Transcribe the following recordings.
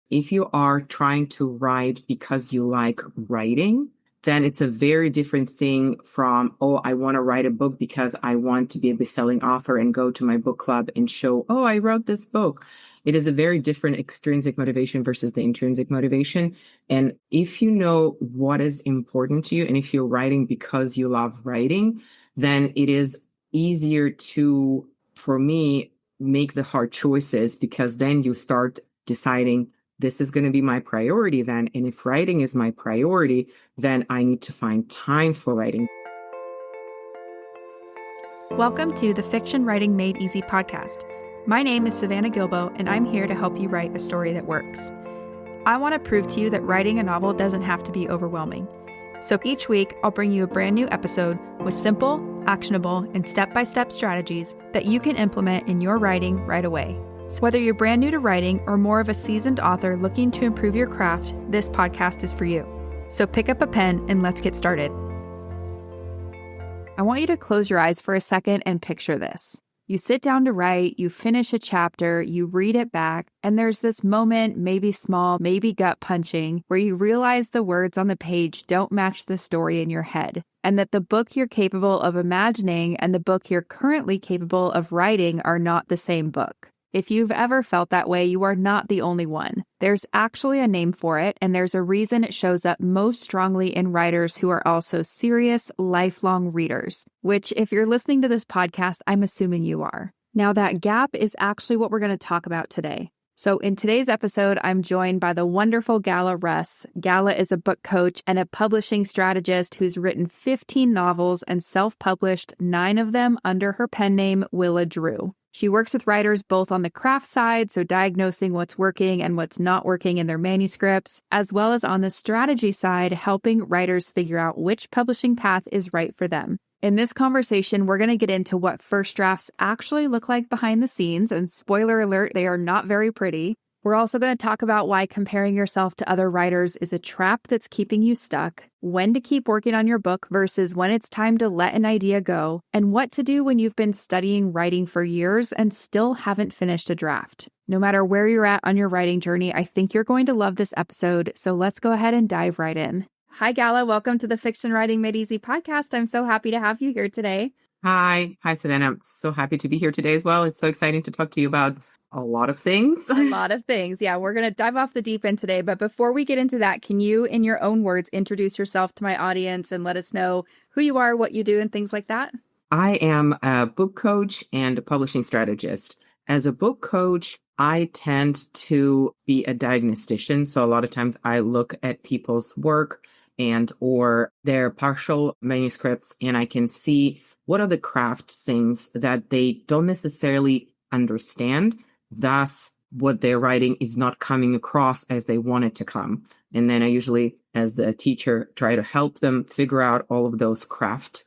If you are trying to write because you like writing, then it's a very different thing from, oh, I want to write a book because I want to be a best-selling author and go to my book club and show, oh, I wrote this book. It is a very different extrinsic motivation versus the intrinsic motivation. And if you know what is important to you, and if you're writing because you love writing, then it is easier to, for me, make the hard choices, because then you start deciding, this is going to be my priority then. And if writing is my priority, then I need to find time for writing. Welcome to the Fiction Writing Made Easy podcast. My name is Savannah Gilbo, and I'm here to help you write a story that works. I want to prove to you that writing a novel doesn't have to be overwhelming. So each week, I'll bring you a brand new episode with simple, actionable, and step-by-step strategies that you can implement in your writing right away. So whether you're brand new to writing or more of a seasoned author looking to improve your craft, this podcast is for you. So pick up a pen and let's get started. I want you to close your eyes for a second and picture this. You sit down to write, you finish a chapter, you read it back, and there's this moment, maybe small, maybe gut-punching, where you realize the words on the page don't match the story in your head, and that the book you're capable of imagining and the book you're currently capable of writing are not the same book. If you've ever felt that way, you are not the only one. There's actually a name for it, and there's a reason it shows up most strongly in writers who are also serious, lifelong readers, which, if you're listening to this podcast, I'm assuming you are. Now, that gap is actually what we're going to talk about today. So in today's episode, I'm joined by the wonderful Gala Russ. Gala is a book coach and a publishing strategist who's written 15 novels and self-published 9 of them under her pen name, Willa Drew. She works with writers both on the craft side, so diagnosing what's working and what's not working in their manuscripts, as well as on the strategy side, helping writers figure out which publishing path is right for them. In this conversation, we're going to get into what first drafts actually look like behind the scenes, and spoiler alert, they are not very pretty. We're also going to talk about why comparing yourself to other writers is a trap that's keeping you stuck, when to keep working on your book versus when it's time to let an idea go, and what to do when you've been studying writing for years and still haven't finished a draft. No matter where you're at on your writing journey, I think you're going to love this episode, so let's go ahead and dive right in. Hi, Gala. Welcome to the Fiction Writing Made Easy podcast. I'm so happy to have you here today. Hi, Savannah. I'm so happy to be here today as well. It's so exciting to talk to you about a lot of things. A lot of things. Yeah, we're going to dive off the deep end today. But before we get into that, can you, in your own words, introduce yourself to my audience and let us know who you are, what you do, and things like that? I am a book coach and a publishing strategist. As a book coach, I tend to be a diagnostician. So a lot of times I look at people's work and or their partial manuscripts, and I can see what are the craft things that they don't necessarily understand. Thus, what they're writing is not coming across as they want it to come. And then I usually, as a teacher, try to help them figure out all of those craft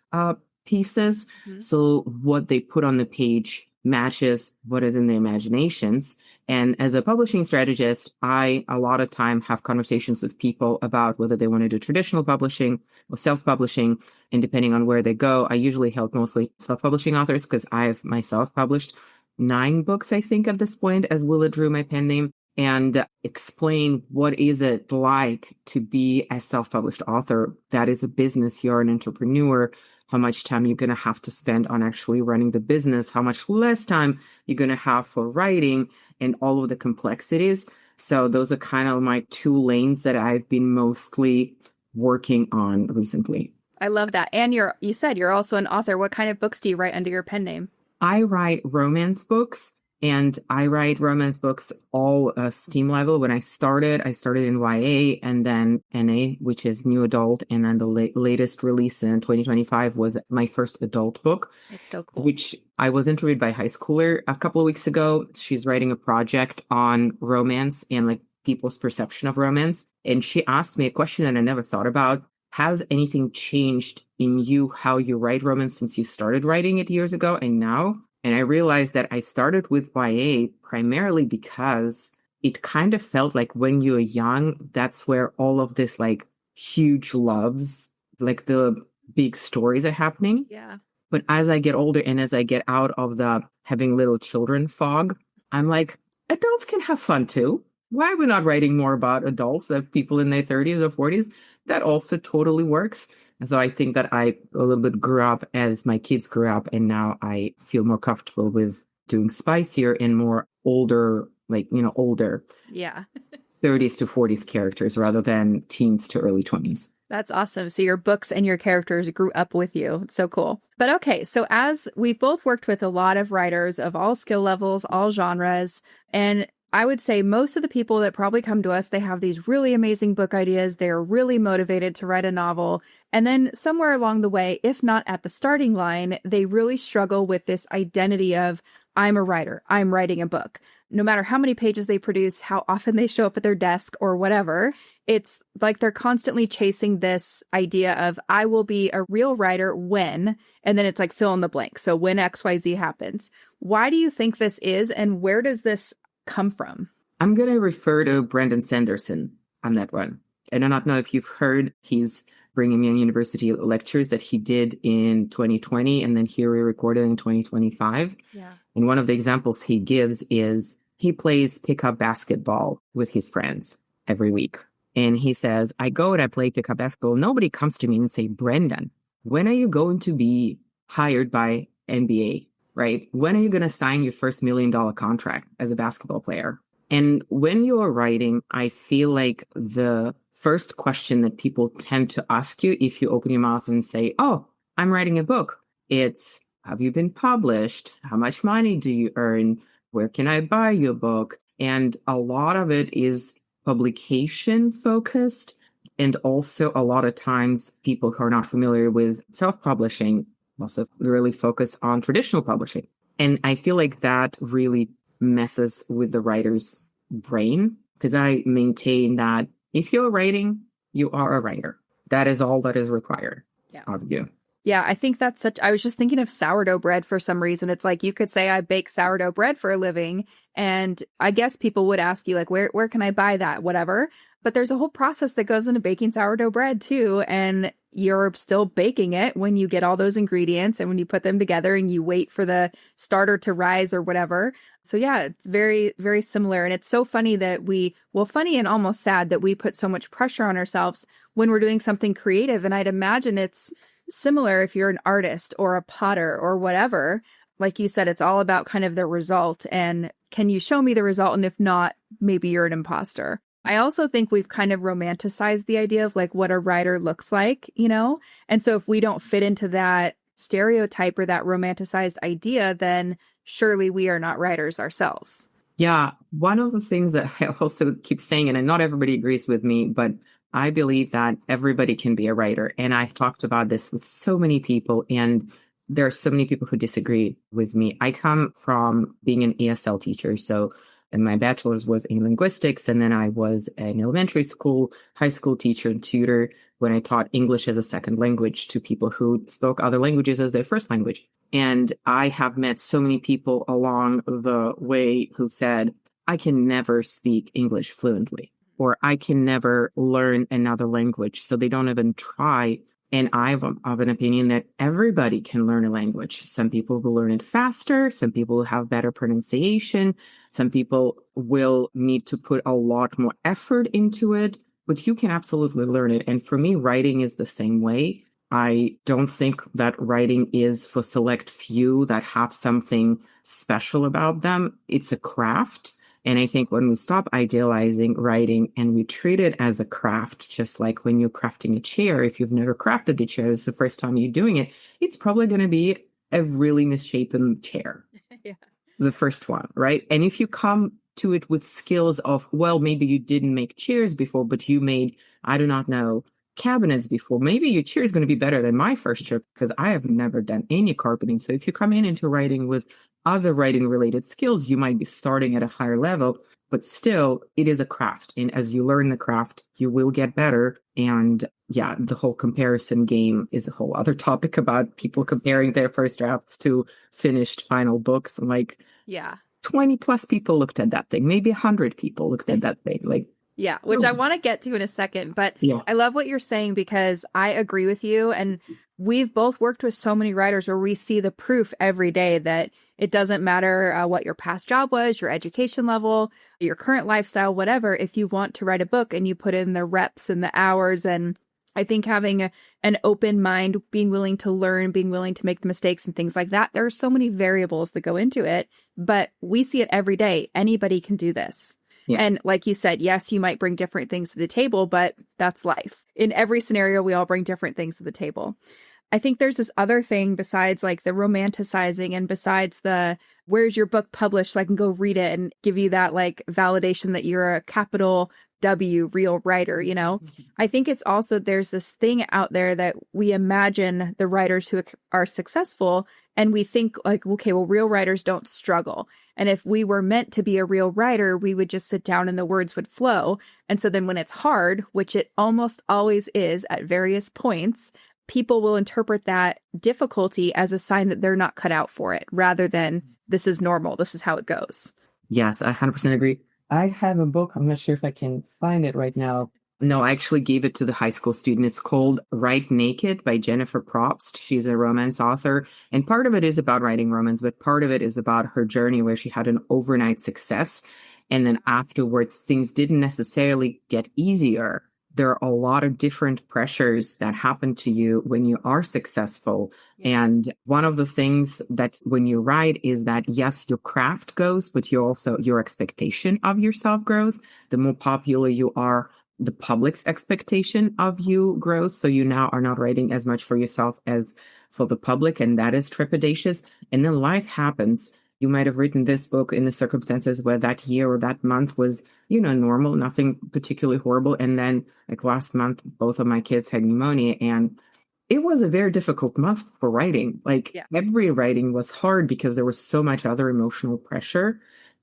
pieces. Mm-hmm. So what they put on the page matches what is in their imaginations. And as a publishing strategist, I, a lot of time, have conversations with people about whether they want to do traditional publishing or self-publishing. And depending on where they go, I usually help mostly self-publishing authors because I've myself published 9 books, I think, at this point, as Willa Drew, my pen name, and explain what is it like to be a self-published author. That is a business. You're an entrepreneur. How much time you're going to have to spend on actually running the business, how much less time you're going to have for writing, and all of the complexities. So those are kind of my 2 lanes that I've been mostly working on recently. I love that. And you said you're also an author. What kind of books do you write under your pen name? I write romance books, and I write romance books all STEAM level. When I started in YA and then NA, which is new adult. And then the latest release in 2025 was my first adult book. It's so cool. Which I was interviewed by a high schooler a couple of weeks ago. She's writing a project on romance and like people's perception of romance. And she asked me a question that I never thought about. Has anything changed in you, how you write romance since you started writing it years ago and now? And I realized that I started with YA primarily because it kind of felt like when you're young, that's where all of this like huge loves, like the big stories are happening. Yeah. But as I get older and as I get out of the having little children fog, I'm like, adults can have fun too. why are we not writing more about adults, people in their 30s or 40s? That also totally works. And so I think that I a little bit grew up as my kids grew up, and now I feel more comfortable with doing spicier and more older, older Yeah. 30s to 40s characters rather than teens to early 20s. That's awesome. So your books and your characters grew up with you. It's so cool. But okay, so as we've both worked with a lot of writers of all skill levels, all genres, and I would say most of the people that probably come to us, they have these really amazing book ideas. They're really motivated to write a novel. And then somewhere along the way, if not at the starting line, they really struggle with this identity of, I'm a writer, I'm writing a book. No matter how many pages they produce, how often they show up at their desk or whatever, it's like they're constantly chasing this idea of, I will be a real writer when, and then it's like fill in the blank. So when XYZ happens. Why do you think this is, and where does this come from? I'm going to refer to Brandon Sanderson on that one. I do not know if you've heard, he's Brigham Young University lectures that he did in 2020 and then he re-recorded in 2025. Yeah. And one of the examples he gives is he plays pickup basketball with his friends every week. And he says, I go and I play pickup basketball. Nobody comes to me and say, Brendan, when are you going to be hired by NBA? Right? When are you going to sign your first $1 million contract as a basketball player? And when you are writing, I feel like the first question that people tend to ask you if you open your mouth and say, oh, I'm writing a book, it's, have you been published? How much money do you earn? Where can I buy your book? And a lot of it is publication focused. And also a lot of times people who are not familiar with self-publishing also really focus on traditional publishing. And I feel like that really messes with the writer's brain, because I maintain that if you're writing, you are a writer. That is all that is required of you. Yeah, I think that's I was just thinking of sourdough bread for some reason. It's like you could say I bake sourdough bread for a living. And I guess people would ask you like, where can I buy that? Whatever. But there's a whole process that goes into baking sourdough bread too. And you're still baking it when you get all those ingredients and when you put them together and you wait for the starter to rise or whatever. So yeah, it's very, very similar. And it's so funny that funny and almost sad that we put so much pressure on ourselves when we're doing something creative. And I'd imagine it's similar if you're an artist or a potter or whatever. Like you said, it's all about kind of the result and can you show me the result? And if not, maybe you're an imposter. I also think we've kind of romanticized the idea of like what a writer looks like, you know? And so if we don't fit into that stereotype or that romanticized idea, then surely we are not writers ourselves. Yeah. One of the things that I also keep saying, and not everybody agrees with me, but I believe that everybody can be a writer. And I've talked about this with so many people, and there are so many people who disagree with me. I come from being an ESL teacher. So, and my bachelor's was in linguistics. And then I was an elementary school, high school teacher and tutor when I taught English as a second language to people who spoke other languages as their first language. And I have met so many people along the way who said, I can never speak English fluently, or I can never learn another language. So they don't even try. And I'm of an opinion that everybody can learn a language. Some people will learn it faster. Some people will have better pronunciation. Some people will need to put a lot more effort into it, but you can absolutely learn it. And for me, writing is the same way. I don't think that writing is for select few that have something special about them. It's a craft. And I think when we stop idealizing writing and we treat it as a craft, just like when you're crafting a chair, if you've never crafted a chair, it's the first time you're doing it, it's probably going to be a really misshapen chair. Yeah. The first one, right? And if you come to it with skills of, well, maybe you didn't make chairs before, but you made, I do not know, cabinets before, maybe your chair is going to be better than my first chair because I have never done any carpeting. So if you come into writing with other writing related skills, you might be starting at a higher level, but still it is a craft. And as you learn the craft, you will get better. And yeah, the whole comparison game is a whole other topic about people comparing their first drafts to finished final books. And like, yeah, 20 plus people looked at that thing. Maybe 100 people looked at that thing. Like, yeah, which I want to get to in a second, but yeah. I love what you're saying because I agree with you. And we've both worked with so many writers where we see the proof every day that It doesn't matter what your past job was, your education level, your current lifestyle, whatever. If you want to write a book and you put in the reps and the hours, and I think having an open mind, being willing to learn, being willing to make the mistakes and things like that, there are so many variables that go into it, but we see it every day. Anybody can do this. Yeah. And like you said, yes, you might bring different things to the table, but that's life. In every scenario, we all bring different things to the table. I think there's this other thing besides like the romanticizing and besides the where's your book published so I can go read it and give you that like validation that you're a capital W real writer, you know? I think it's also there's this thing out there that we imagine the writers who are successful and we think like, okay, well, real writers don't struggle. And if we were meant to be a real writer, we would just sit down and the words would flow. And so then when it's hard, which it almost always is at various points, people will interpret that difficulty as a sign that they're not cut out for it, rather than this is normal. This is how it goes. Yes, I 100% agree. I have a book. I'm not sure if I can find it right now. No, I actually gave it to the high school student. It's called Write Naked by Jennifer Probst. She's a romance author. And part of it is about writing romance, but part of it is about her journey where she had an overnight success. And then afterwards, things didn't necessarily get easier. There are a lot of different pressures that happen to you when you are successful. Yeah. And one of the things that when you write is that, yes, your craft grows, but your expectation of yourself grows. The more popular you are, the public's expectation of you grows. So you now are not writing as much for yourself as for the public. And that is trepidatious. And then life happens. You might have written this book in the circumstances where that year or that month was, normal, nothing particularly horrible. And then like last month, both of my kids had pneumonia and it was a very difficult month for writing. Like every writing was hard because there was so much other emotional pressure.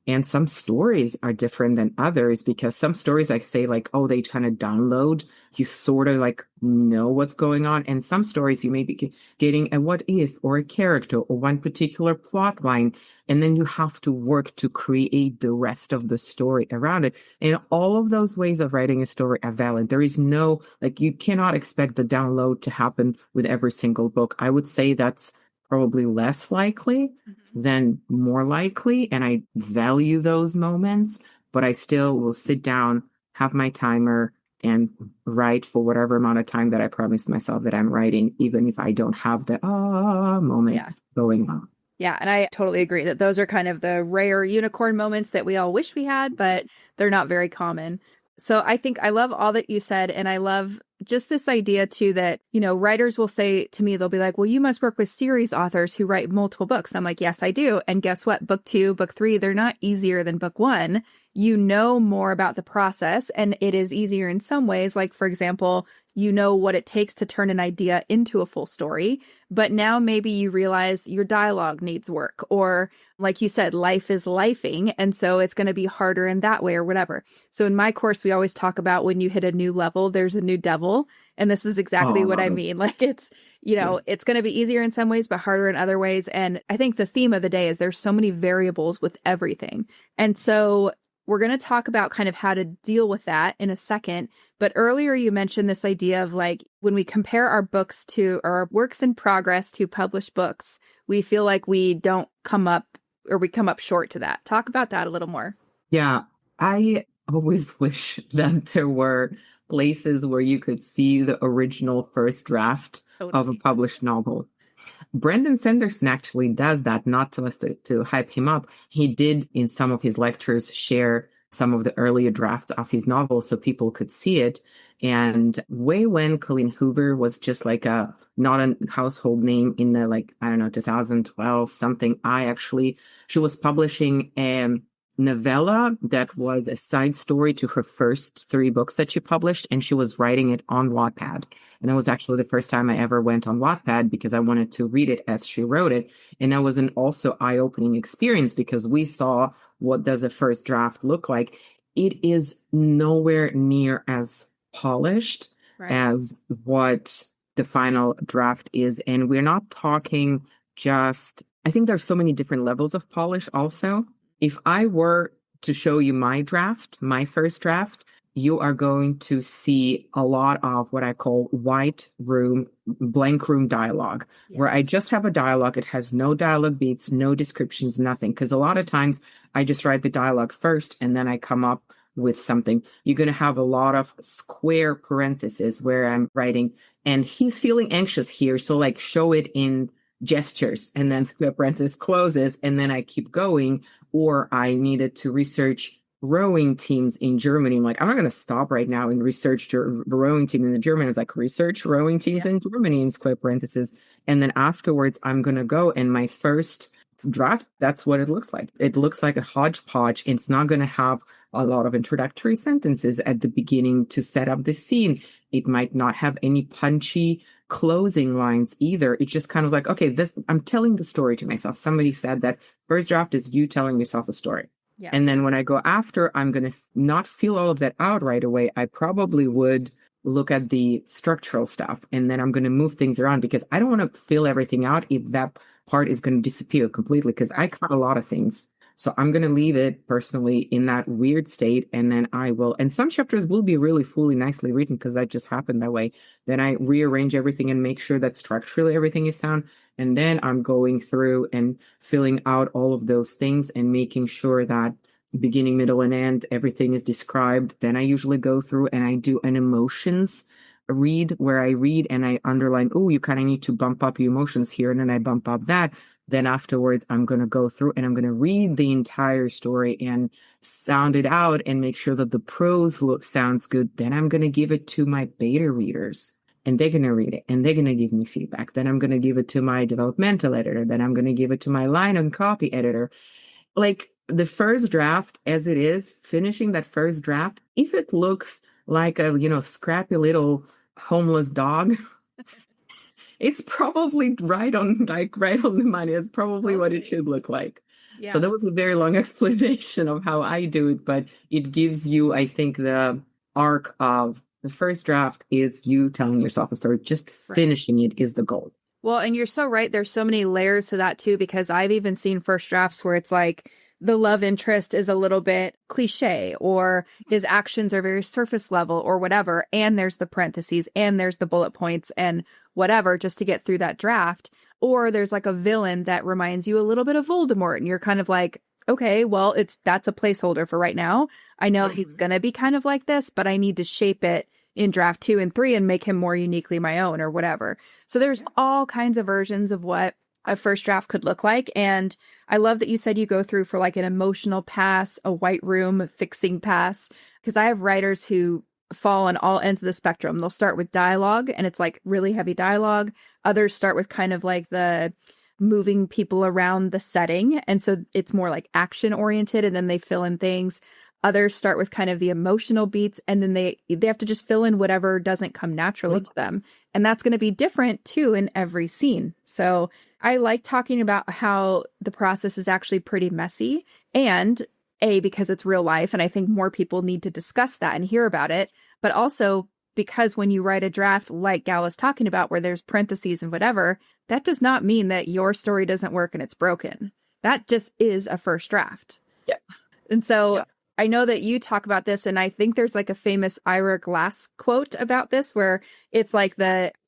And some stories are different than others because some stories I say like, oh, they kind of download. You sort of like know what's going on. And some stories you may be getting a what if or a character or one particular plot line. And then you have to work to create the rest of the story around it. And all of those ways of writing a story are valid. There is no, like, you cannot expect the download to happen with every single book. I would say that's probably less likely than more likely. And I value those moments, but I still will sit down, have my timer, and write for whatever amount of time that I promised myself that I'm writing, even if I don't have the moment going on. Yeah, and I totally agree that those are kind of the rare unicorn moments that we all wish we had, but they're not very common. So I think I love all that you said, and I love just this idea too that, writers will say to me, they'll be like, well, you must work with series authors who write multiple books. I'm like, yes, I do. And guess what? Book 2, book 3, they're not easier than book 1. You know more about the process and it is easier in some ways. Like, for example, you know what it takes to turn an idea into a full story. But now maybe you realize your dialogue needs work, or like you said, life is lifing. And so it's going to be harder in that way or whatever. So in my course, we always talk about when you hit a new level, there's a new devil. And this is exactly what I mean. Like it's, it's going to be easier in some ways, but harder in other ways. And I think the theme of the day is there's so many variables with everything. And so we're going to talk about kind of how to deal with that in a second. But earlier you mentioned this idea of like when we compare our books to our works in progress to published books, we feel like we don't come up or we come up short to that. Talk about that a little more. Yeah, I always wish that there were places where you could see the original first draft of a published novel. Brandon Sanderson actually does that, not to hype him up. He did in some of his lectures share some of the earlier drafts of his novel so people could see it. And way when Colleen Hoover was just like not a household name in the 2012 something, she was publishing a novella that was a side story to her first 3 books that she published, and she was writing it on Wattpad. And that was actually the first time I ever went on Wattpad because I wanted to read it as she wrote it. And that was an also eye-opening experience because we saw what does a first draft look like. It is nowhere near as polished as what the final draft is. And we're not talking I think there's so many different levels of polish also. If I were to show you my first draft, you are going to see a lot of what I call white room, blank room dialogue, where I just have a dialogue. It has no dialogue beats, no descriptions, nothing. Because a lot of times I just write the dialogue first and then I come up with something. You're going to have a lot of square parentheses where I'm writing, and he's feeling anxious here. So like show it in gestures, and then the parenthesis closes, and then I keep going. Or I needed to research rowing teams in Germany. I'm like, I'm not going to stop right now and research the rowing team in the German. I was like, research rowing teams in Germany in square parentheses. And then afterwards, I'm going to go, and my first draft, that's what it looks like. It looks like a hodgepodge. It's not going to have a lot of introductory sentences at the beginning to set up the scene. It might not have any punchy closing lines either. It's just kind of like, okay, I'm telling the story to myself. Somebody said that first draft is you telling yourself a story. Yeah. And then when I go after, I'm going to not fill all of that out right away. I probably would look at the structural stuff, and then I'm going to move things around, because I don't want to fill everything out if that part is going to disappear completely, because I cut a lot of things. So I'm going to leave it personally in that weird state, and then and some chapters will be really fully nicely written because that just happened that way. Then I rearrange everything and make sure that structurally everything is sound. And then I'm going through and filling out all of those things and making sure that beginning, middle, and end, everything is described. Then I usually go through and I do an emotions read, where I read and I underline, oh, you kind of need to bump up your emotions here. And then I bump up that. Then afterwards, I'm going to go through and I'm going to read the entire story and sound it out and make sure that the prose sounds good. Then I'm going to give it to my beta readers, and they're going to read it and they're going to give me feedback. Then I'm going to give it to my developmental editor. Then I'm going to give it to my line and copy editor. Like the first draft as it is, finishing that first draft, if it looks like a, scrappy little homeless dog, it's probably right on the money. It's probably what it should look like. Yeah. So that was a very long explanation of how I do it, but it gives you, I think, the arc of the first draft is you telling yourself a story. Just finishing it is the goal. Well, and you're so right. There's so many layers to that too, because I've even seen first drafts where it's like the love interest is a little bit cliche, or his actions are very surface level or whatever. And there's the parentheses and there's the bullet points and whatever, just to get through that draft. Or there's like a villain that reminds you a little bit of Voldemort. And you're kind of like, okay, well, that's a placeholder for right now. I know he's going to be kind of like this, but I need to shape it in draft 2 and 3 and make him more uniquely my own or whatever. So there's all kinds of versions of what a first draft could look like. And I love that you said you go through for like an emotional pass, a white room fixing pass, because I have writers who fall on all ends of the spectrum. They'll start with dialogue and it's like really heavy dialogue. Others start with kind of like the moving people around the setting. And so it's more like action oriented, and then they fill in things. Others start with kind of the emotional beats, and then they have to just fill in whatever doesn't come naturally to them. And that's going to be different too in every scene. So I like talking about how the process is actually pretty messy, and because it's real life. And I think more people need to discuss that and hear about it. But also because when you write a draft like Gala's talking about, where there's parentheses and whatever, that does not mean that your story doesn't work and it's broken. That just is a first draft. Yeah. And so I know that you talk about this, and I think there's like a famous Ira Glass quote about this, where it's like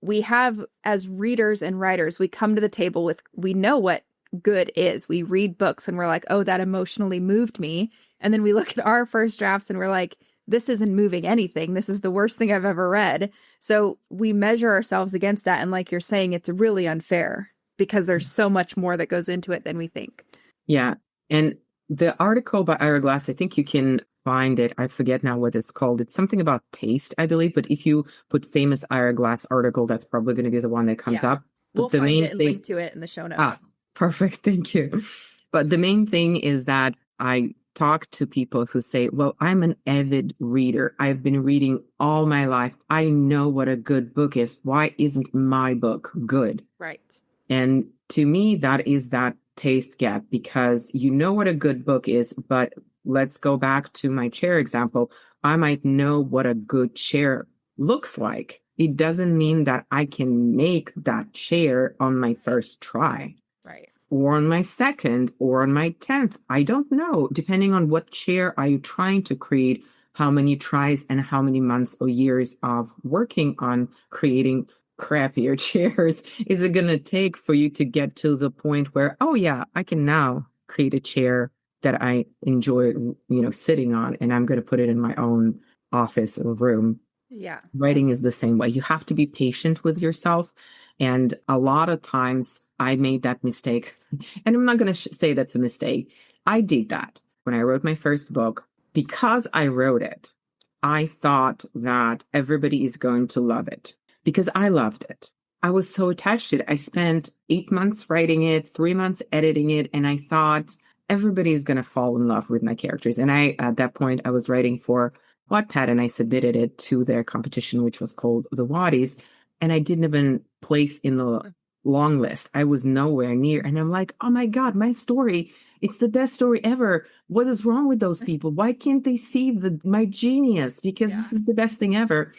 we have, as readers and writers, we come to the table with, we know what good is. We read books and we're like, oh, that emotionally moved me. And then we look at our first drafts and we're like, this isn't moving anything. This is the worst thing I've ever read. So we measure ourselves against that. And like you're saying, it's really unfair because there's so much more that goes into it than we think. Yeah. And the article by Ira Glass, I think you can find it. I forget now what it's called. It's something about taste, I believe. But if you put famous Ira Glass article, that's probably going to be the one that comes up. But we'll find it and link to it in the show notes. Perfect. Thank you. But the main thing is that I talk to people who say, well, I'm an avid reader. I've been reading all my life. I know what a good book is. Why isn't my book good? Right. And to me, that is that taste gap, because you know what a good book is, but let's go back to my chair example. I might know what a good chair looks like. It doesn't mean that I can make that chair on my first try. Right. Or on my second, or on my 10th. I don't know. Depending on what chair are you trying to create, how many tries and how many months or years of working on creating crappier chairs is it going to take for you to get to the point where, oh yeah, I can now create a chair that I enjoy, sitting on, and I'm going to put it in my own office or room. Yeah. Writing is the same way. You have to be patient with yourself. And a lot of times I made that mistake. And I'm not going to say that's a mistake. I did that when I wrote my first book. Because I wrote it, I thought that everybody is going to love it because I loved it. I was so attached to it. I spent 8 months writing it, 3 months editing it, and I thought everybody is going to fall in love with my characters. And at that point, I was writing for Wattpad, and I submitted it to their competition, which was called the Waddies, and I didn't even place in the long list. I was nowhere near, and I'm like, oh my God, my story, it's the best story ever. What is wrong with those people? Why can't they see my genius? Because this is the best thing ever.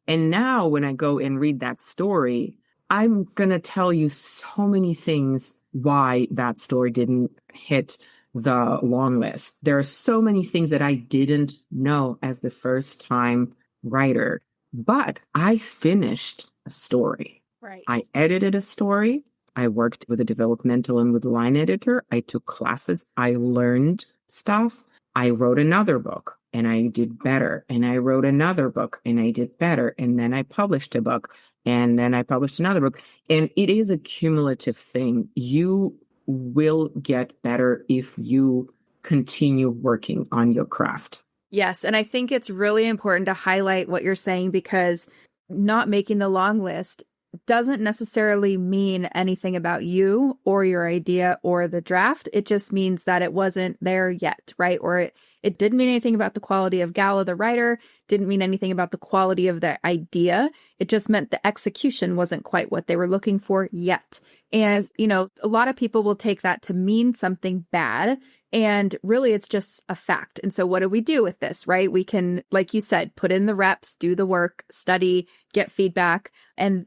And now when I go and read that story, I'm going to tell you so many things why that story didn't hit the long list. There are so many things that I didn't know as the first time writer, but I finished a story. Right. I edited a story. I worked with a developmental and with a line editor. I took classes. I learned stuff. I wrote another book and I did better. And I wrote another book and I did better. And then I published a book and then I published another book. And it is a cumulative thing. You will get better if you continue working on your craft. Yes. And I think it's really important to highlight what you're saying, because not making the long list doesn't necessarily mean anything about you or your idea or the draft. It just means that it wasn't there yet, right? Or it didn't mean anything about the quality of Gala, the writer, didn't mean anything about the quality of the idea. It just meant the execution wasn't quite what they were looking for yet. And, a lot of people will take that to mean something bad. And really, it's just a fact. And so what do we do with this, right? We can, like you said, put in the reps, do the work, study, get feedback. And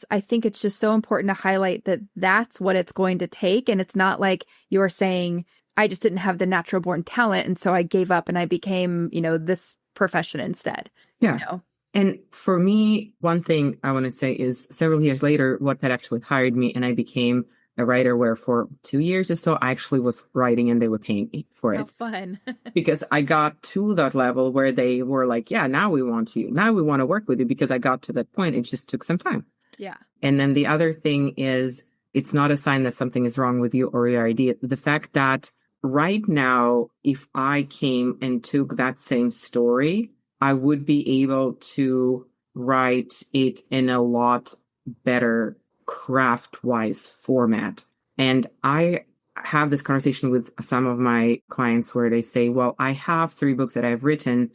I think it's just so important to highlight that that's what it's going to take. And it's not like you're saying, I just didn't have the natural born talent, and so I gave up and I became, this profession instead. Yeah. And for me, one thing I want to say is several years later, Wattpad actually hired me and I became a writer where for 2 years or so, I actually was writing and they were paying me for it. How fun. Because I got to that level where they were like, yeah, now we want you. Now we want to work with you, because I got to that point. It just took some time. Yeah. And then the other thing is, it's not a sign that something is wrong with you or your idea. The fact that right now, if I came and took that same story, I would be able to write it in a lot better craft-wise format. And I have this conversation with some of my clients where they say, well, I have 3 books that I've written.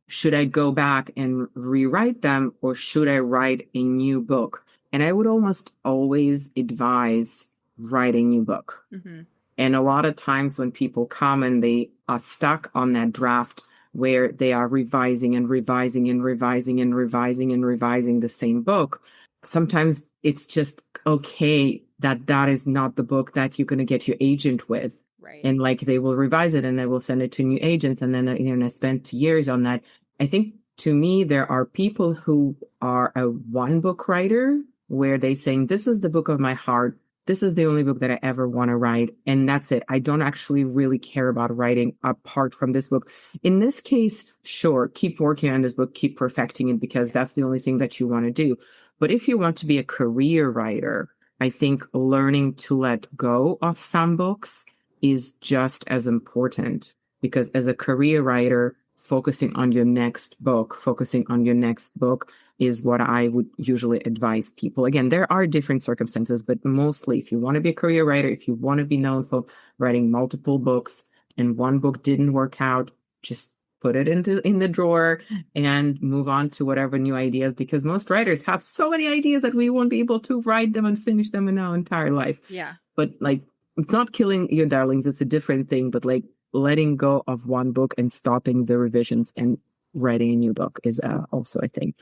Should I go back and rewrite them, or should I write a new book? And I would almost always advise writing a new book. Mm-hmm. And a lot of times when people come and they are stuck on that draft where they are revising and revising and revising and revising and revising the same book, sometimes it's just okay that is not the book that you're going to get your agent with. Right. And like they will revise it and they will send it to new agents. And then, I spent years on that. I think to me, there are people who are a one book writer where they saying, this is the book of my heart. This is the only book that I ever want to write. And that's it. I don't actually really care about writing apart from this book. In this case, sure, keep working on this book, keep perfecting it, because that's the only thing that you want to do. But if you want to be a career writer, I think learning to let go of some books is just as important, because as a career writer, focusing on your next book is what I would usually advise people. Again, there are different circumstances, but mostly if you want to be a career writer, if you want to be known for writing multiple books and one book didn't work out, just put it in the drawer and move on to whatever new ideas, because most writers have so many ideas that we won't be able to write them and finish them in our entire life. Yeah. But like, it's not killing your darlings. It's a different thing, but like letting go of one book and stopping the revisions and writing a new book is also a thing.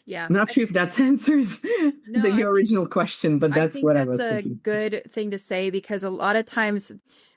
Yeah. I'm not sure if that answers your original question, but that's what I was thinking. That's a good thing to say, because a lot of times,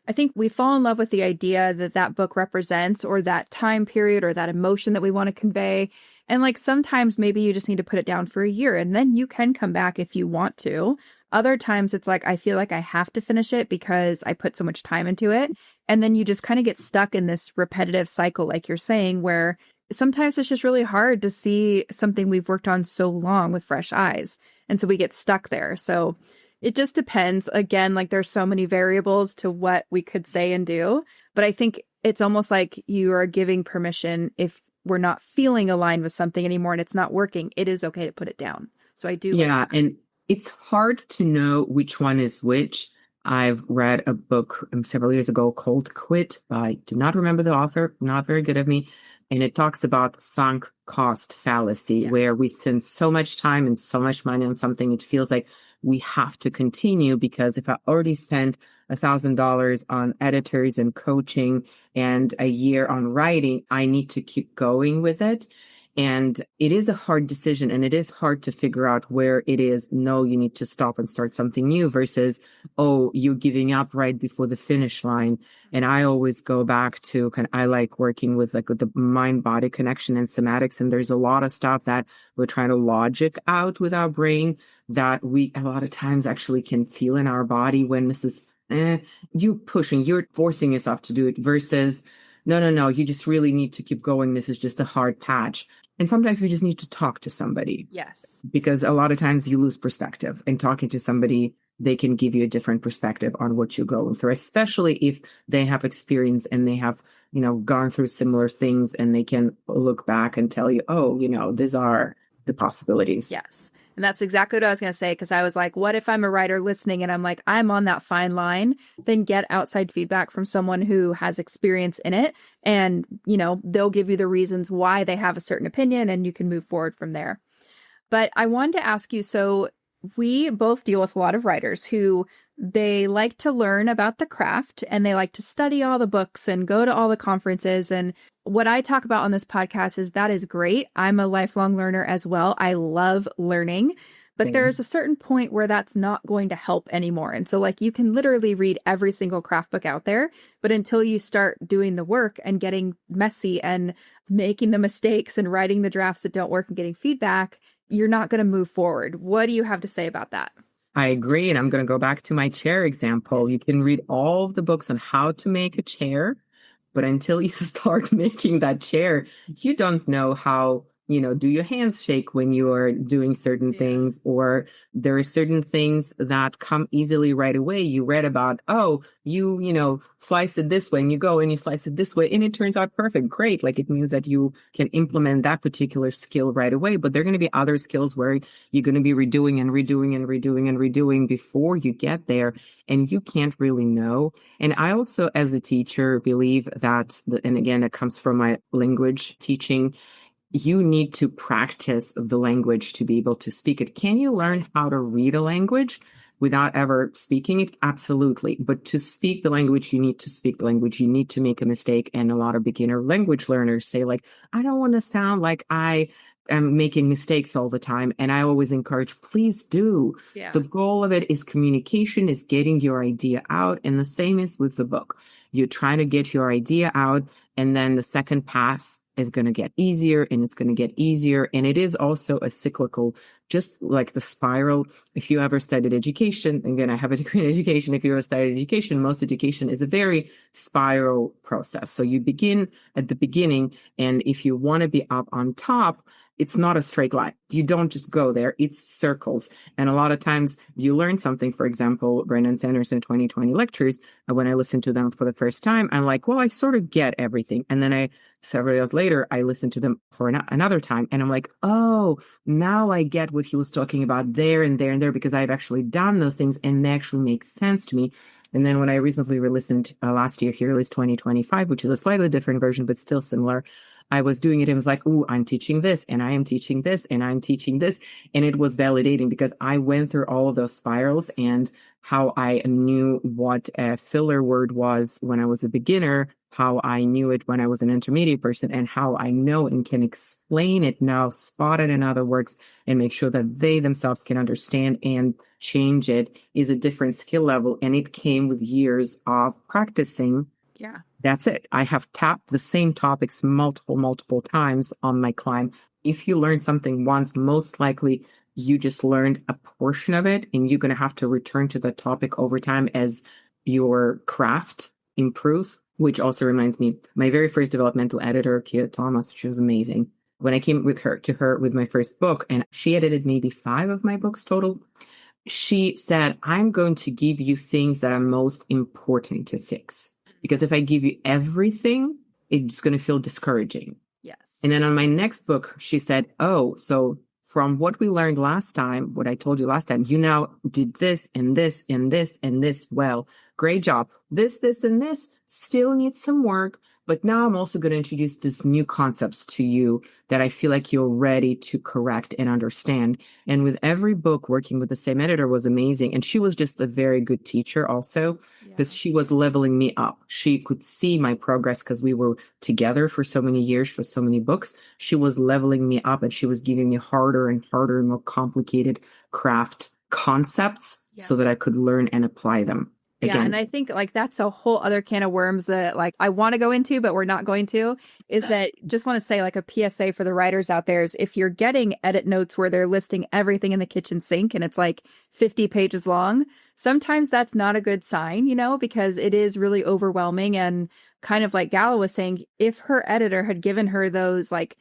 I think we fall in love with the idea that that book represents, or that time period, or that emotion that we want to convey. And like sometimes maybe you just need to put it down for a year and then you can come back if you want to. Other times it's like, I feel like I have to finish it because I put so much time into it. And then you just kind of get stuck in this repetitive cycle, like you're saying, where sometimes it's just really hard to see something we've worked on so long with fresh eyes. And so we get stuck there. So it just depends. Again, like there's so many variables to what we could say and do. But I think it's almost like you are giving permission if we're not feeling aligned with something anymore and it's not working, it is okay to put it down. So I do. Yeah. And it's hard to know which one is which. I've read a book several years ago called Quit by, do not remember the author, not very good of me. And it talks about sunk cost fallacy, where we spend so much time and so much money on something, it feels like we have to continue, because if I already spent $1,000 on editors and coaching and a year on writing, I need to keep going with it. And it is a hard decision, and it is hard to figure out where it is. No, you need to stop and start something new versus, oh, you're giving up right before the finish line. And I always go back to I like working with the mind body connection and somatics. And there's a lot of stuff that we're trying to logic out with our brain that we a lot of times actually can feel in our body when this is, you pushing, you're forcing yourself to do it versus, no, you just really need to keep going. This is just a hard patch. And sometimes we just need to talk to somebody. Yes. Because a lot of times you lose perspective, and talking to somebody, they can give you a different perspective on what you're going through, especially if they have experience and they have, gone through similar things, and they can look back and tell you, oh, these are the possibilities. Yes. And that's exactly what I was going to say, because I was like, what if I'm a writer listening and I'm like, I'm on that fine line? Then get outside feedback from someone who has experience in it. And, they'll give you the reasons why they have a certain opinion, and you can move forward from there. But I wanted to ask you, so we both deal with a lot of writers who they like to learn about the craft and they like to study all the books and go to all the conferences. And what I talk about on this podcast is that is great. I'm a lifelong learner as well. I love learning, but there's a certain point where that's not going to help anymore. And so you can literally read every single craft book out there, but until you start doing the work and getting messy and making the mistakes and writing the drafts that don't work and getting feedback, you're not going to move forward. What do you have to say about that? I agree. And I'm going to go back to my chair example. You can read all of the books on how to make a chair, but until you start making that chair, you don't know how, do your hands shake when you are doing certain things, or there are certain things that come easily right away. You read about, oh, you slice it this way, and you go and you slice it this way, and it turns out perfect. Great. It means that you can implement that particular skill right away. But there are going to be other skills where you're going to be redoing and redoing and redoing and redoing before you get there, and you can't really know. And I also, as a teacher, believe that, and again, it comes from my language teaching, you need to practice the language to be able to speak it. Can you learn how to read a language without ever speaking it? Absolutely. But to speak the language, you need to speak the language. You need to make a mistake. And a lot of beginner language learners say I don't want to sound like I am making mistakes all the time. And I always encourage, please do. Yeah. The goal of it is communication, is getting your idea out. And the same is with the book. You're trying to get your idea out, and then the second pass is going to get easier, and it's going to get easier. And it is also a cyclical, just like the spiral. If you ever studied education, again, I have a degree in education. If you ever studied education, most education is a very spiral process. So you begin at the beginning, and if you want to be up on top, it's not a straight line. You don't just go there. It's circles. And a lot of times you learn something. For example, Brandon Sanderson 2020 lectures, when I listened to them for the first time, I'm like, well, I sort of get everything. And then several years later, I listened to them for another time. And I'm like, oh, now I get what he was talking about there and there and there, because I've actually done those things and they actually make sense to me. And then when I recently re-listened last year, he released 2025, which is a slightly different version, but still similar. I was doing it and was like, ooh, I'm teaching this, and I am teaching this, and I'm teaching this. And it was validating, because I went through all of those spirals, and how I knew what a filler word was when I was a beginner, how I knew it when I was an intermediate person and how I know and can explain it now, spot it in other works, and make sure that they themselves can understand and change it is a different skill level. And it came with years of practicing. Yeah. That's it. I have tapped the same topics multiple times on my climb. If you learn something once, most likely you just learned a portion of it, and you're going to have to return to the topic over time as your craft improves. Which also reminds me, my very first developmental editor, Kia Thomas, she was amazing. When I came to her with my first book, and she edited maybe 5 of my books total, she said, I'm going to give you things that are most important to fix. Because if I give you everything, it's going to feel discouraging. Yes. And then on my next book, she said, oh, so from what we learned last time, what I told you last time, you now did this and this and this and this well. Great job. This, and this still needs some work. But now I'm also going to introduce these new concepts to you that I feel like you're ready to correct and understand. And with every book, working with the same editor was amazing. And she was just a very good teacher also, because she was leveling me up. She could see my progress because we were together for so many years, for so many books. She was leveling me up, and she was giving me harder and harder and more complicated craft concepts so that I could learn and apply them. Again. Yeah, and I think like that's a whole other can of worms that like I want to go into, but we're not going to, is that just want to say like a PSA for the writers out there is if you're getting edit notes where they're listing everything in the kitchen sink and it's like 50 pages long, sometimes that's not a good sign, you know, because it is really overwhelming. And kind of like Gala was saying, if her editor had given her those like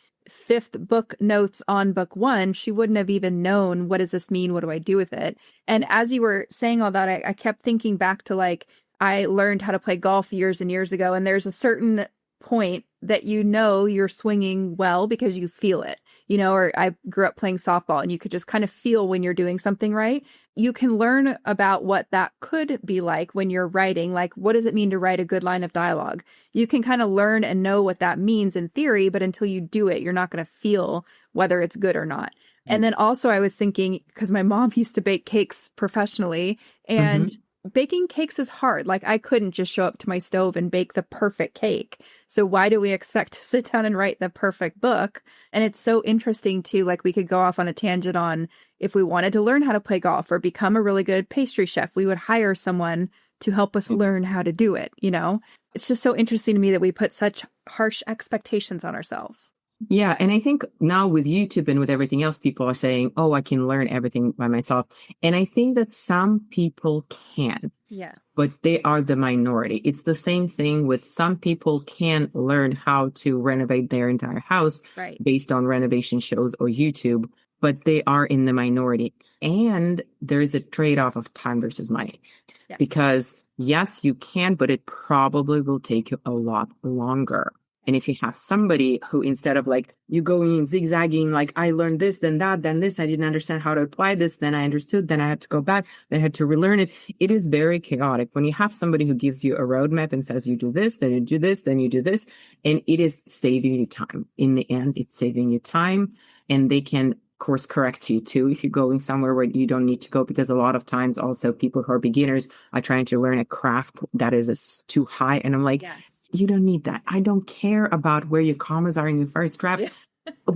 5th book notes on book 1, she wouldn't have even known, what does this mean? What do I do with it? And as you were saying all that, I kept thinking back to like, I learned how to play golf years and years ago. And there's a certain point that you know you're swinging well because you feel it, you know, or I grew up playing softball and you could just kind of feel when you're doing something right. You can learn about what that could be like when you're writing, like what does it mean to write a good line of dialogue? You can kind of learn and know what that means in theory, but until you do it, you're not going to feel whether it's good or not. And then also I was thinking, because my mom used to bake cakes professionally, and baking cakes is hard. Like I couldn't just show up to my stove and bake the perfect cake. So why do we expect to sit down and write the perfect book? And it's so interesting too, like we could go off on a tangent on if we wanted to learn how to play golf or become a really good pastry chef, we would hire someone to help us learn how to do it. You know, it's just so interesting to me that we put such harsh expectations on ourselves. Yeah. And I think now with YouTube and with everything else, people are saying, oh, I can learn everything by myself. And I think that some people can. Yeah. But they are the minority. It's the same thing with some people can learn how to renovate their entire house based on renovation shows or YouTube, but they are in the minority. And there is a trade-off of time versus money. Yes. Because yes, you can, but it probably will take you a lot longer. And if you have somebody who, instead of like you going and zigzagging, like I learned this, then that, then this, I didn't understand how to apply this, then I understood, then I had to go back, then I had to relearn it. It is very chaotic when you have somebody who gives you a roadmap and says, you do this, then you do this, then you do this. And it is saving you time. In the end, it's saving you time, and they can course correct you too if you're going somewhere where you don't need to go, because a lot of times also people who are beginners are trying to learn a craft that is too high. And I'm like, yes. You don't need that. I don't care about where your commas are in your first draft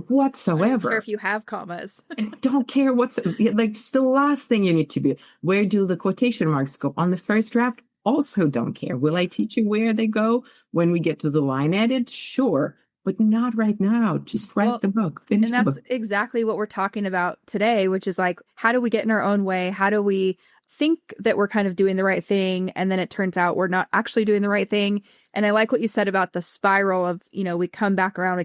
whatsoever. I don't care if you have commas. I don't care what's like, it's the last thing you need to be. Where do the quotation marks go on the first draft? Also don't care. Will I teach you where they go when we get to the line edit? Sure. But not right now. Just write the book. Finish the book. And that's exactly what we're talking about today, which is like, how do we get in our own way? How do we think that we're kind of doing the right thing, and then it turns out we're not actually doing the right thing? And I like what you said about the spiral of, you know, we come back around.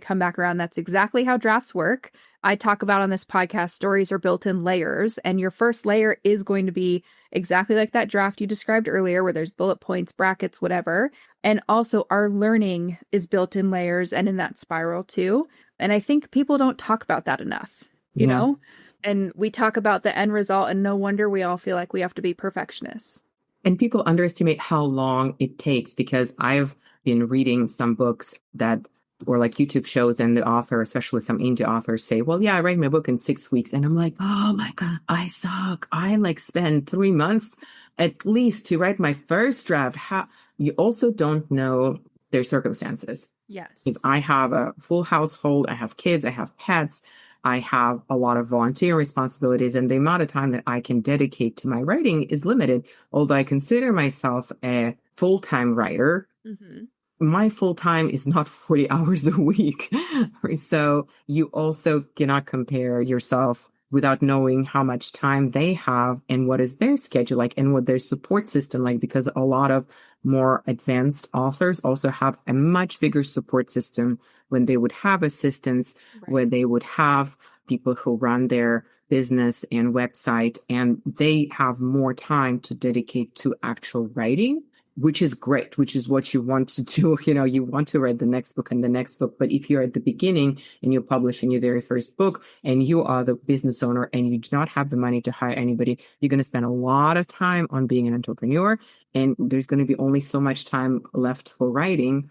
That's exactly how drafts work. I talk about on this podcast, stories are built in layers, and your first layer is going to be exactly like that draft you described earlier, where there's bullet points, brackets, whatever. And also our learning is built in layers and in that spiral too. And I think people don't talk about that enough, you know? And we talk about the end result, and no wonder we all feel like we have to be perfectionists. And people underestimate how long it takes, because I've been reading some books that, or like YouTube shows, and the author, especially some indie authors, say, well, yeah, I write my book in 6 weeks. And I'm like, oh my God, I suck. I like spend 3 months at least to write my first draft. How you also don't know their circumstances. Yes. Because I have a full household, I have kids, I have pets, I have a lot of volunteer responsibilities, and the amount of time that I can dedicate to my writing is limited. Although I consider myself a full-time writer, my full time is not 40 hours a week. So you also cannot compare yourself without knowing how much time they have and what is their schedule like and what their support system like, because a lot of more advanced authors also have a much bigger support system when they would have assistants, where they would have people who run their business and website, and they have more time to dedicate to actual writing, which is great, which is what you want to do. You know, you want to write the next book and the next book. But if you're at the beginning and you're publishing your very first book and you are the business owner and you do not have the money to hire anybody, you're going to spend a lot of time on being an entrepreneur. And there's going to be only so much time left for writing.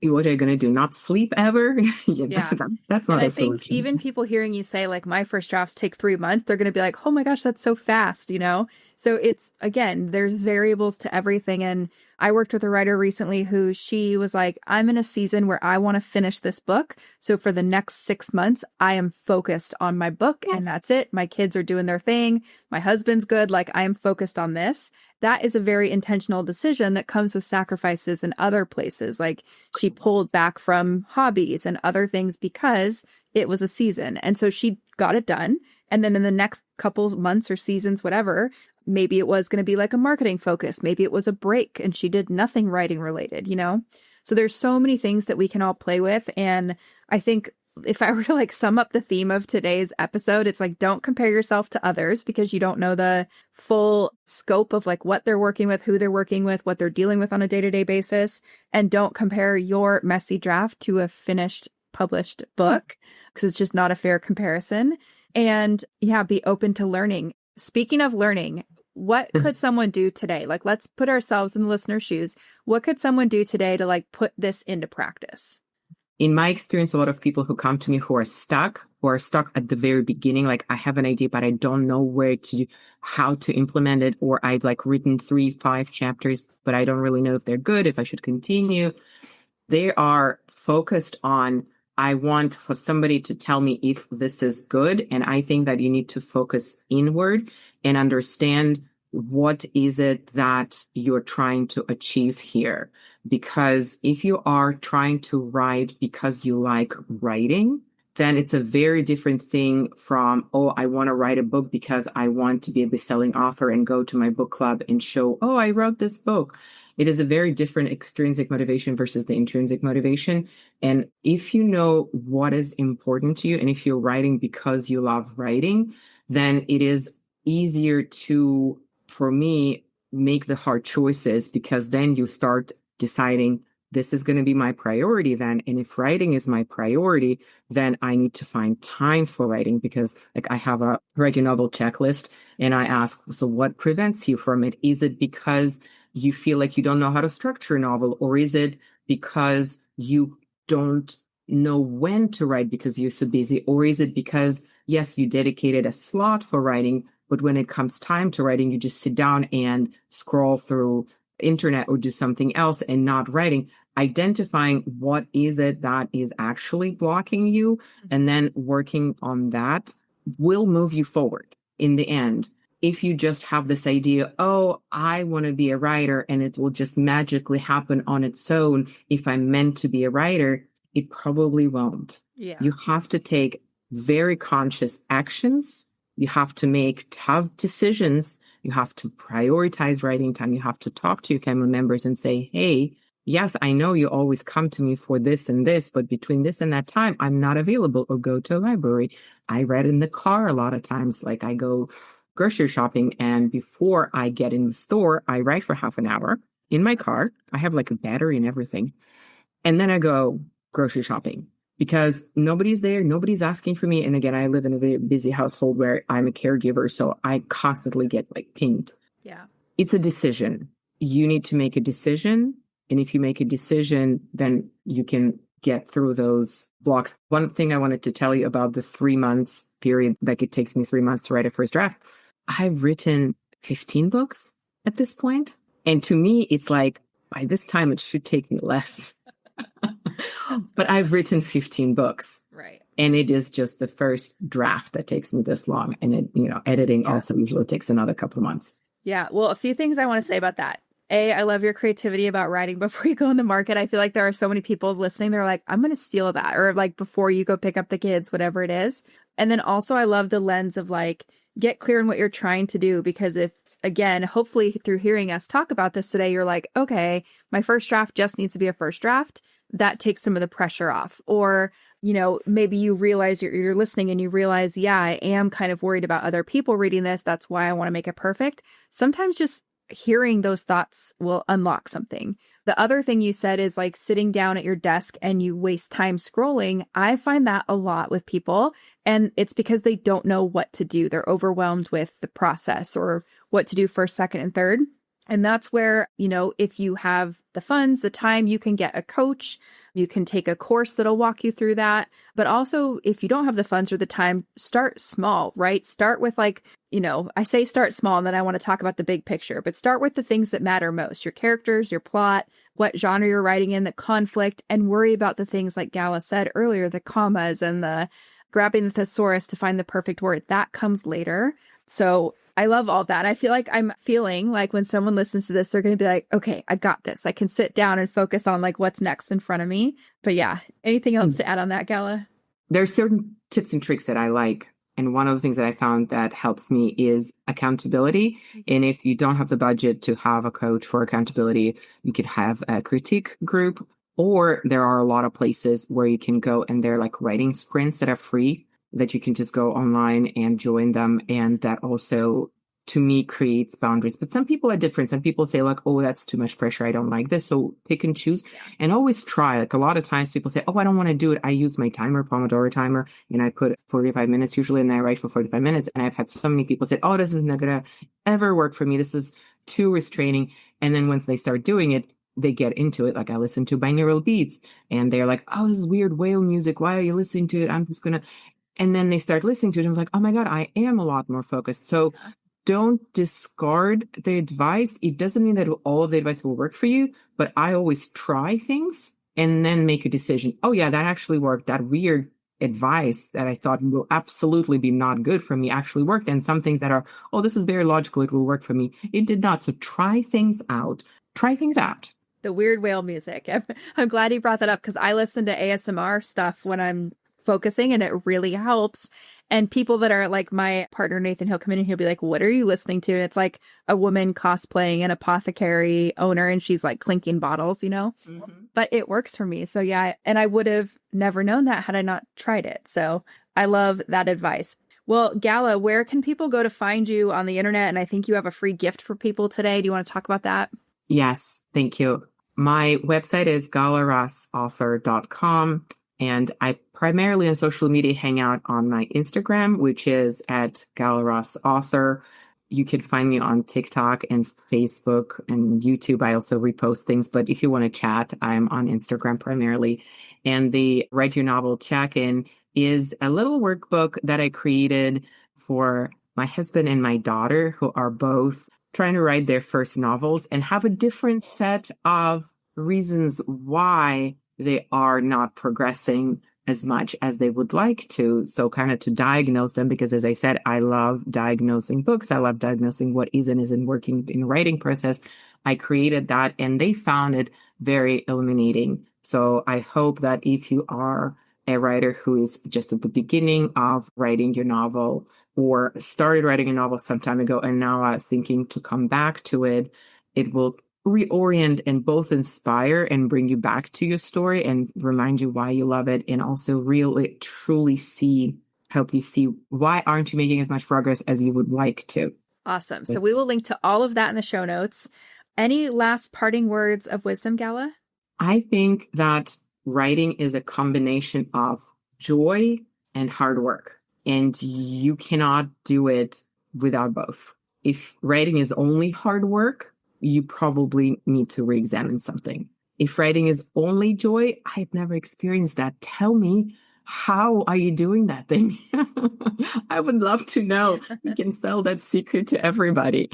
What are you going to do? Not sleep ever? That's not and I a think solution. even people hearing you say, like, my first drafts take 3 months, they're going to be like, oh my gosh, that's so fast, you know? So it's, again, there's variables to everything. And I worked with a writer recently who she was like, I'm in a season where I want to finish this book. So for the next 6 months, I am focused on my book and that's it. My kids are doing their thing. My husband's good. Like, I am focused on this. That is a very intentional decision that comes with sacrifices in other places. Like, she pulled back from hobbies and other things because it was a season. And so she got it done. And then in the next couple months or seasons, whatever, maybe it was going to be like a marketing focus. Maybe it was a break and she did nothing writing related, you know? So there's so many things that we can all play with. And I think if I were to like sum up the theme of today's episode, it's like, don't compare yourself to others because you don't know the full scope of like what they're working with, who they're working with, what they're dealing with on a day-to-day basis. And don't compare your messy draft to a finished published book because it's just not a fair comparison. And yeah, be open to learning. Speaking of learning, what could someone do today? Like, let's put ourselves in the listener's shoes. What could someone do today to like put this into practice? In my experience, a lot of people who come to me who are stuck at the very beginning, like, I have an idea, but I don't know how to implement it, or I've like written 3-5 chapters, but I don't really know if they're good, if I should continue. They are focused on, I want for somebody to tell me if this is good. And I think that you need to focus inward and understand what is it that you're trying to achieve here. Because if you are trying to write because you like writing, then it's a very different thing from, oh, I want to write a book because I want to be a best-selling author and go to my book club and show, oh, I wrote this book. It is a very different extrinsic motivation versus the intrinsic motivation. And if you know what is important to you, and if you're writing because you love writing, then it is easier to, for me, make the hard choices, because then you start deciding, this is going to be my priority then. And if writing is my priority, then I need to find time for writing, because like I have a write your novel checklist and I ask, so what prevents you from it? Is it because you feel like you don't know how to structure a novel? Or is it because you don't know when to write because you're so busy? Or is it because, yes, you dedicated a slot for writing, but when it comes time to writing, you just sit down and scroll through internet or do something else and not writing? Identifying what is it that is actually blocking you and then working on that will move you forward in the end. If you just have this idea, oh, I want to be a writer and it will just magically happen on its own if I'm meant to be a writer, it probably won't. Yeah. You have to take very conscious actions. You have to make tough decisions. You have to prioritize writing time. You have to talk to your family members and say, hey, yes, I know you always come to me for this and this, but between this and that time, I'm not available, or go to a library. I read in the car a lot of times, like I go grocery shopping, and before I get in the store, I write for half an hour in my car. I have like a battery and everything. And then I go grocery shopping because nobody's there. Nobody's asking for me. And again, I live in a very busy household where I'm a caregiver. So I constantly get like pinged. Yeah. It's a decision. You need to make a decision. And if you make a decision, then you can get through those blocks. One thing I wanted to tell you about the 3 months period, like it takes me 3 months to write a first draft. I've written 15 books at this point. And to me, it's like, by this time, it should take me less. But I've written 15 books. Right. And it is just the first draft that takes me this long. And it, editing also usually takes another couple of months. Yeah. Well, a few things I want to say about that. I love your creativity about writing before you go in the market. I feel like there are so many people listening. They're like, I'm going to steal that. Or like before you go pick up the kids, whatever it is. And then also I love the lens of like, get clear on what you're trying to do. Because if, again, hopefully through hearing us talk about this today, you're like, okay, my first draft just needs to be a first draft. That takes some of the pressure off. Or, maybe you realize you're listening and you realize, yeah, I am kind of worried about other people reading this. That's why I want to make it perfect. Sometimes just hearing those thoughts will unlock something. The other thing you said is like sitting down at your desk and you waste time scrolling. I find that a lot with people, and it's because they don't know what to do. They're overwhelmed with the process or what to do first, second, and third. And that's where, if you have the funds, the time, you can get a coach, you can take a course that'll walk you through that. But also, if you don't have the funds or the time, start small, right? Start with like, I say start small and then I want to talk about the big picture, but start with the things that matter most, your characters, your plot, what genre you're writing in, the conflict, and worry about the things like Gala said earlier, the commas and the grabbing the thesaurus to find the perfect word. That comes later. So I love all that. I feel like I'm feeling like when someone listens to this, they're going to be like, okay, I got this. I can sit down and focus on like what's next in front of me. But yeah, anything else to add on that, Gala? There are certain tips and tricks that I like. And one of the things that I found that helps me is accountability. And if you don't have the budget to have a coach for accountability, you could have a critique group, or there are a lot of places where you can go and they're like writing sprints that are free that you can just go online and join them. And that also, to me, creates boundaries. But some people are different. Some people say like, oh, that's too much pressure. I don't like this. So pick and choose and always try. Like a lot of times people say, oh, I don't want to do it. I use my timer, Pomodoro timer, and I put 45 minutes usually, and I write for 45 minutes. And I've had so many people say, oh, this is not going to ever work for me. This is too restraining. And then once they start doing it, they get into it. Like I listen to binaural beats and they're like, oh, this is weird whale music. Why are you listening to it? I'm just going to. And then they start listening to it and I was like, oh my God, I am a lot more focused. So don't discard the advice. It doesn't mean that all of the advice will work for you, but I always try things and then make a decision. Oh yeah, that actually worked. That weird advice that I thought will absolutely be not good for me actually worked. And some things that are, oh, this is very logical. It will work for me. It did not. So try things out. Try things out. The weird whale music. I'm glad you brought that up because I listen to ASMR stuff when I'm focusing and it really helps. And people that are like my partner, Nathan, he'll come in and he'll be like, what are you listening to? And it's like a woman cosplaying an apothecary owner and she's like clinking bottles, but it works for me. So yeah. And I would have never known that had I not tried it. So I love that advice. Well, Gala, where can people go to find you on the internet? And I think you have a free gift for people today. Do you want to talk about that? Yes. Thank you. My website is galarusauthor.com. And I primarily on social media hang out on my Instagram, which is at Gala Russ Author. You can find me on TikTok and Facebook and YouTube. I also repost things, but if you want to chat, I'm on Instagram primarily. And the Write Your Novel Check-in is a little workbook that I created for my husband and my daughter, who are both trying to write their first novels and have a different set of reasons why they are not progressing as much as they would like to. So kind of to diagnose them, because as I said, I love diagnosing books. I love diagnosing what is and isn't working in the writing process. I created that and they found it very illuminating. So I hope that if you are a writer who is just at the beginning of writing your novel or started writing a novel some time ago and now are thinking to come back to it, it will reorient and both inspire and bring you back to your story and remind you why you love it, and also really truly help you see why aren't you making as much progress as you would like to. Awesome. So we will link to all of that in the show notes. Any last parting words of wisdom, Gala? I think that writing is a combination of joy and hard work, and you cannot do it without both. If writing is only hard work, you probably need to re-examine something. If writing is only joy, I've never experienced that. Tell me, how are you doing that thing? I would love to know. We can sell that secret to everybody.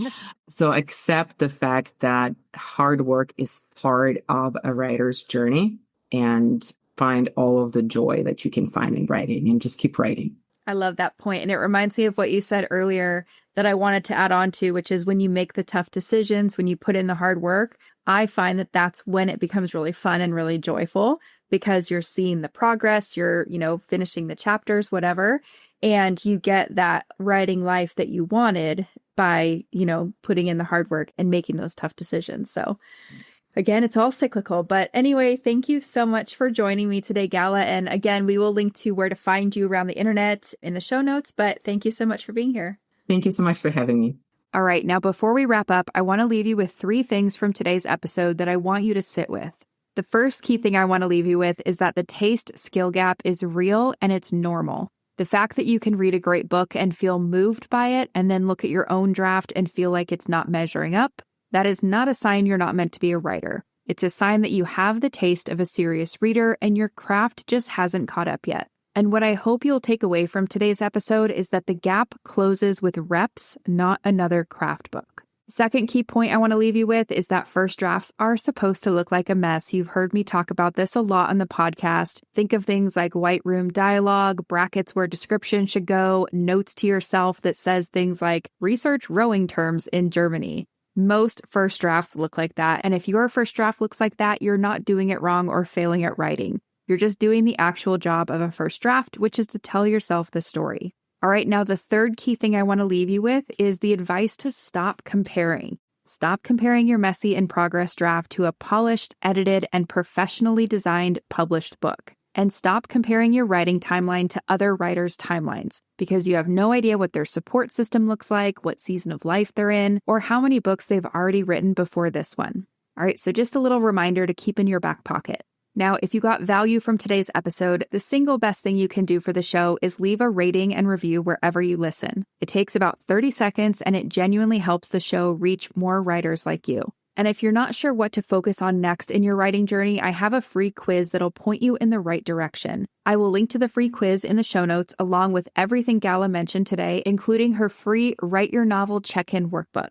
So accept the fact that hard work is part of a writer's journey. and find all of the joy that you can find in writing and just keep writing. I love that point. And it reminds me of what you said earlier that I wanted to add on to, which is when you make the tough decisions, when you put in the hard work, I find that that's when it becomes really fun and really joyful because you're seeing the progress, you're, finishing the chapters, whatever, and you get that writing life that you wanted by, putting in the hard work and making those tough decisions. So again, it's all cyclical. But anyway, thank you so much for joining me today, Gala. And again, we will link to where to find you around the internet in the show notes. But thank you so much for being here. Thank you so much for having me. All right. Now, before we wrap up, I want to leave you with 3 things from today's episode that I want you to sit with. The first key thing I want to leave you with is that the taste skill gap is real and it's normal. The fact that you can read a great book and feel moved by it and then look at your own draft and feel like it's not measuring up, that is not a sign you're not meant to be a writer. It's a sign that you have the taste of a serious reader and your craft just hasn't caught up yet. And what I hope you'll take away from today's episode is that the gap closes with reps, not another craft book. Second key point I want to leave you with is that first drafts are supposed to look like a mess. You've heard me talk about this a lot on the podcast. Think of things like white room dialogue, brackets where description should go, notes to yourself that says things like research rowing terms in Germany. Most first drafts look like that, and if your first draft looks like that, you're not doing it wrong or failing at writing. You're just doing the actual job of a first draft, which is to tell yourself the story. All right, now the third key thing I want to leave you with is the advice to stop comparing. Stop comparing your messy in progress draft to a polished, edited, and professionally designed published book. And stop comparing your writing timeline to other writers' timelines because you have no idea what their support system looks like, what season of life they're in, or how many books they've already written before this one. All right, so just a little reminder to keep in your back pocket. Now, if you got value from today's episode, the single best thing you can do for the show is leave a rating and review wherever you listen. It takes about 30 seconds and it genuinely helps the show reach more writers like you. And if you're not sure what to focus on next in your writing journey, I have a free quiz that'll point you in the right direction. I will link to the free quiz in the show notes along with everything Gala mentioned today, including her free Write Your Novel Check-In workbook.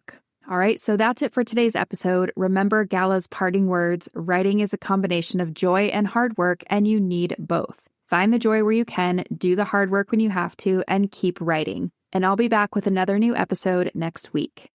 All right, so that's it for today's episode. Remember Gala's parting words, writing is a combination of joy and hard work, and you need both. Find the joy where you can, do the hard work when you have to, and keep writing. And I'll be back with another new episode next week.